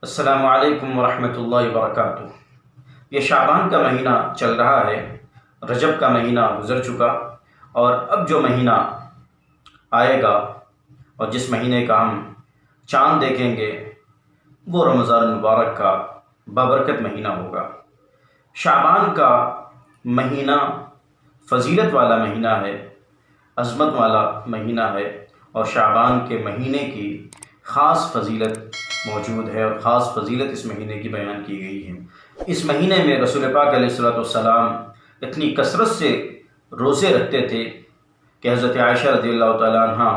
السلام علیکم ورحمۃ اللہ وبرکاتہ۔ یہ شعبان کا مہینہ چل رہا ہے، رجب کا مہینہ گزر چکا اور اب جو مہینہ آئے گا اور جس مہینے کا ہم چاند دیکھیں گے وہ رمضان المبارک کا بابرکت مہینہ ہوگا۔ شعبان کا مہینہ فضیلت والا مہینہ ہے، عظمت والا مہینہ ہے اور شعبان کے مہینے کی خاص فضیلت موجود ہے اور خاص فضیلت اس مہینے کی بیان کی گئی ہے۔ اس مہینے میں رسول پاک علیہ السلام اتنی کثرت سے روزے رکھتے تھے کہ حضرت عائشہ رضی اللہ تعالیٰ عنہ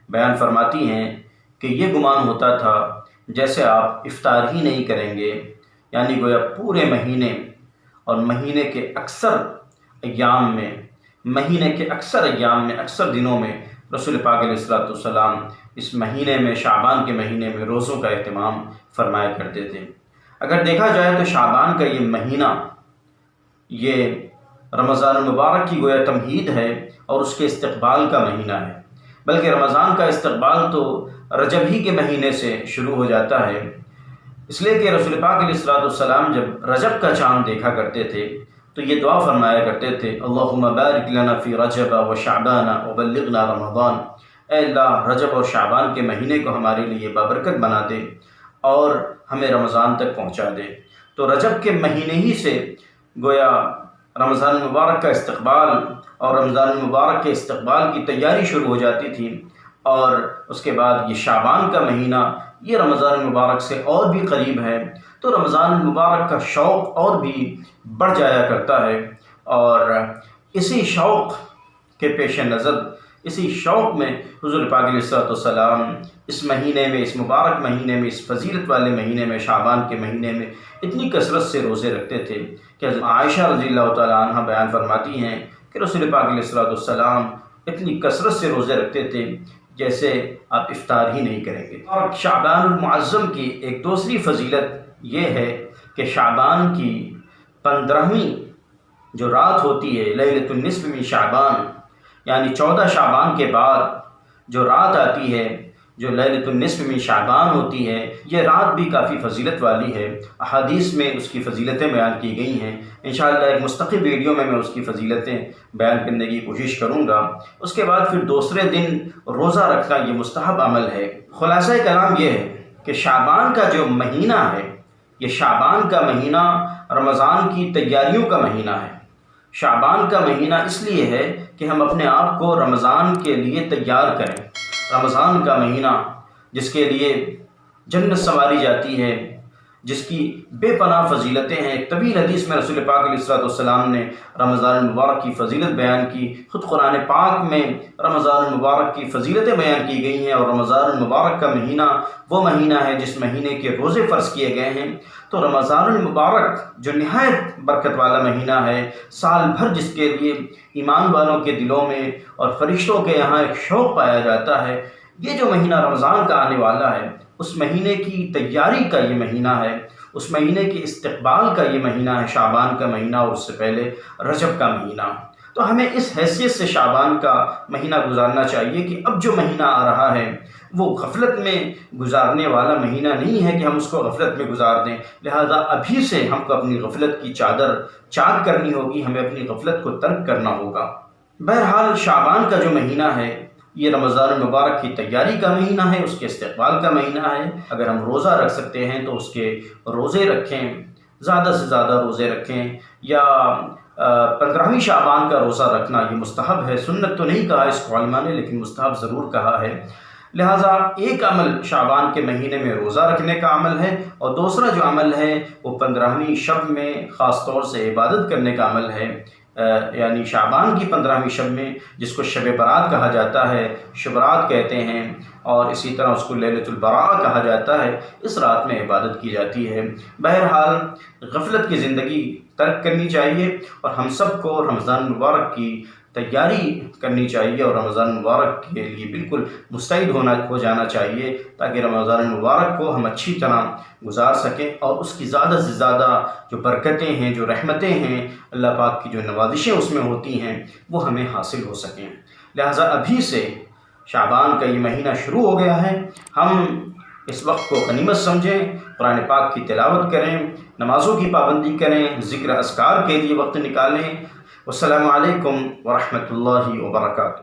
بیان فرماتی ہیں کہ یہ گمان ہوتا تھا جیسے آپ افطار ہی نہیں کریں گے، یعنی گویا پورے مہینے اور مہینے کے اکثر ایام میں اکثر دنوں میں رسول پاک علیہ السلام اس مہینے میں شعبان کے مہینے میں روزوں کا اہتمام فرمایا کرتے تھے۔ اگر دیکھا جائے تو شعبان کا یہ مہینہ یہ رمضان المبارک کی گویا تمہید ہے اور اس کے استقبال کا مہینہ ہے، بلکہ رمضان کا استقبال تو رجب ہی کے مہینے سے شروع ہو جاتا ہے، اس لیے کہ رسول پاک علیہ السلام جب رجب کا چاند دیکھا کرتے تھے تو یہ دعا فرمایا کرتے تھے، اللہم بارک لنا فی رجب و شعبان وبلغنا رمضان، اے اللہ رجب اور شعبان کے مہینے کو ہمارے لیے بابرکت بنا دے اور ہمیں رمضان تک پہنچا دے۔ تو رجب کے مہینے ہی سے گویا رمضان المبارک کا استقبال اور رمضان المبارک کے استقبال کی تیاری شروع ہو جاتی تھی، اور اس کے بعد یہ شعبان کا مہینہ یہ رمضان المبارک سے اور بھی قریب ہے تو رمضان المبارک کا شوق اور بھی بڑھ جایا کرتا ہے، اور اسی شوق کے پیش نظر اسی شوق میں حضور پاک علیہ السلام اس مہینے میں، اس مبارک مہینے میں، اس فضیلت والے مہینے میں، شعبان کے مہینے میں اتنی کثرت سے روزے رکھتے تھے کہ حضرت عائشہ رضی اللہ تعالیٰ عنہ بیان فرماتی ہیں کہ رسول پاک علیہ السلام اتنی کثرت سے روزے رکھتے تھے جیسے آپ افطار ہی نہیں کریں گے۔ اور شعبان المعظم کی ایک دوسری فضیلت یہ ہے کہ شعبان کی 15ویں جو رات ہوتی ہے، لیلۃ النصف من شعبان، یعنی 14 شعبان کے بعد جو رات آتی ہے جو لیلۃ النصف من شعبان ہوتی ہے، یہ رات بھی کافی فضیلت والی ہے۔ حدیث میں اس کی فضیلتیں بیان کی گئی ہیں، انشاءاللہ ایک مستقل ویڈیو میں اس کی فضیلتیں بیان کرنے کی کوشش کروں گا۔ اس کے بعد پھر دوسرے دن روزہ رکھنا یہ مستحب عمل ہے۔ خلاصہ کلام یہ ہے کہ شعبان کا جو مہینہ ہے، یہ شعبان کا مہینہ رمضان کی تیاریوں کا مہینہ ہے۔ شعبان کا مہینہ اس لیے ہے کہ ہم اپنے آپ کو رمضان کے لیے تیار کریں۔ رمضان کا مہینہ جس کے لیے جنت سنواری جاتی ہے، جس کی بے پناہ فضیلتیں ہیں۔ ایک طویل حدیث میں رسول پاک علیہ السلام نے رمضان المبارک کی فضیلت بیان کی، خود قرآن پاک میں رمضان المبارک کی فضیلتیں بیان کی گئی ہیں، اور رمضان المبارک کا مہینہ وہ مہینہ ہے جس مہینے کے روزے فرض کیے گئے ہیں۔ تو رمضان المبارک جو نہایت برکت والا مہینہ ہے، سال بھر جس کے لیے ایمان والوں کے دلوں میں اور فرشتوں کے یہاں ایک شوق پایا جاتا ہے، یہ جو مہینہ رمضان کا آنے والا ہے اس مہینے کی تیاری کا یہ مہینہ ہے، اس مہینے کے استقبال کا یہ مہینہ ہے، شعبان کا مہینہ اور اس سے پہلے رجب کا مہینہ۔ تو ہمیں اس حیثیت سے شعبان کا مہینہ گزارنا چاہیے کہ اب جو مہینہ آ رہا ہے وہ غفلت میں گزارنے والا مہینہ نہیں ہے کہ ہم اس کو غفلت میں گزار دیں، لہذا ابھی سے ہم کو اپنی غفلت کی چادر چاک کرنی ہوگی، ہمیں اپنی غفلت کو ترک کرنا ہوگا۔ بہرحال شعبان کا جو مہینہ ہے یہ رمضان المبارک کی تیاری کا مہینہ ہے، اس کے استقبال کا مہینہ ہے۔ اگر ہم روزہ رکھ سکتے ہیں تو اس کے روزے رکھیں، زیادہ سے زیادہ روزے رکھیں، یا 15ویں شعبان کا روزہ رکھنا یہ مستحب ہے، سنت تو نہیں کہا اس کو علماء نے لیکن مستحب ضرور کہا ہے۔ لہٰذا ایک عمل شعبان کے مہینے میں روزہ رکھنے کا عمل ہے، اور دوسرا جو عمل ہے وہ 15ویں شب میں خاص طور سے عبادت کرنے کا عمل ہے، یعنی شعبان کی 15ویں شب میں جس کو شب برات کہا جاتا ہے، شبرات کہتے ہیں، اور اسی طرح اس کو لیلۃ البراء کہا جاتا ہے، اس رات میں عبادت کی جاتی ہے۔ بہرحال غفلت کی زندگی ترک کرنی چاہیے اور ہم سب کو رمضان مبارک کی تیاری کرنی چاہیے اور رمضان مبارک کے لیے بالکل مستعد ہو جانا چاہیے تاکہ رمضان المبارک کو ہم اچھی طرح گزار سکیں اور اس کی زیادہ سے زیادہ جو برکتیں ہیں، جو رحمتیں ہیں، اللہ پاک کی جو نوازشیں اس میں ہوتی ہیں وہ ہمیں حاصل ہو سکیں۔ لہٰذا ابھی سے شعبان کا یہ مہینہ شروع ہو گیا ہے، ہم اس وقت کو غنیمت سمجھیں، قرآن پاک کی تلاوت کریں، نمازوں کی پابندی کریں، ذکر اذکار کے لیے وقت نکالیں۔ والسلام علیکم ورحمۃ اللہ وبرکاتہ۔